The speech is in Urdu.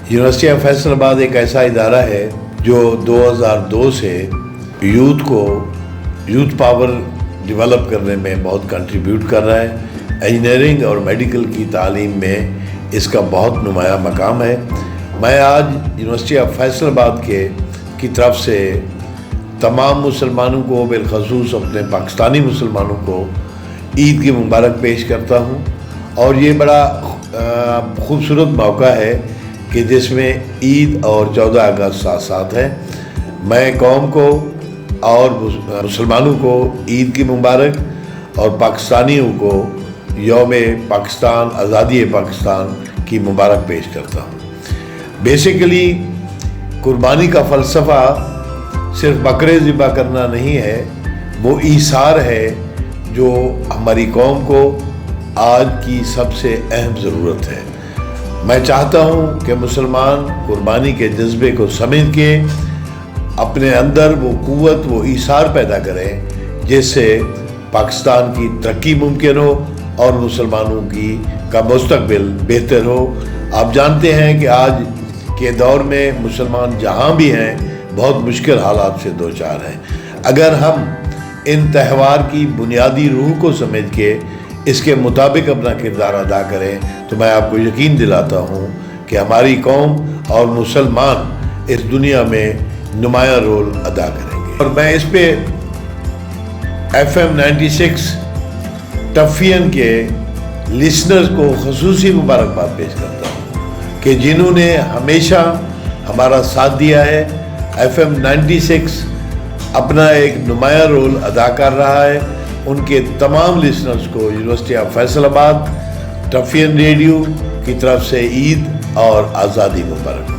یونیورسٹی آف فیصل آباد ایک ایسا ادارہ ہے جو 2002 سے یوتھ پاور ڈیولپ کرنے میں بہت کنٹریبیوٹ کر رہا ہے۔ انجینئرنگ اور میڈیکل کی تعلیم میں اس کا بہت نمایاں مقام ہے۔ میں آج یونیورسٹی آف فیصل آباد کی طرف سے تمام مسلمانوں کو، بالخصوص اپنے پاکستانی مسلمانوں کو عید کی مبارک پیش کرتا ہوں، اور یہ بڑا خوبصورت موقع ہے کہ جس میں عید اور 14 اگست ساتھ ساتھ ہے۔ میں قوم کو اور مسلمانوں کو عید کی مبارک اور پاکستانیوں کو یوم پاکستان، آزادی پاکستان کی مبارک پیش کرتا ہوں۔ بیسیکلی قربانی کا فلسفہ صرف بکرے ذبح کرنا نہیں ہے، وہ ایثار ہے جو ہماری قوم کو آج کی سب سے اہم ضرورت ہے۔ میں چاہتا ہوں کہ مسلمان قربانی کے جذبے کو سمجھ کے اپنے اندر وہ قوت، وہ ایثار پیدا کریں جس سے پاکستان کی ترقی ممکن ہو اور مسلمانوں کا مستقبل بہتر ہو۔ آپ جانتے ہیں کہ آج کے دور میں مسلمان جہاں بھی ہیں بہت مشکل حالات سے دوچار ہیں۔ اگر ہم ان تہوار کی بنیادی روح کو سمجھ کے اس کے مطابق اپنا کردار ادا کریں تو میں آپ کو یقین دلاتا ہوں کہ ہماری قوم اور مسلمان اس دنیا میں نمایاں رول ادا کریں گے۔ اور میں اس پہ FM 96 ٹفین کے لسنرز کو خصوصی مبارکباد پیش کرتا ہوں کہ جنہوں نے ہمیشہ ہمارا ساتھ دیا ہے۔ FM 96 اپنا ایک نمایاں رول ادا کر رہا ہے۔ ان کے تمام لسنرز کو یونیورسٹی آف فیصل آباد ٹفین ریڈیو کی طرف سے عید اور آزادی مبارک۔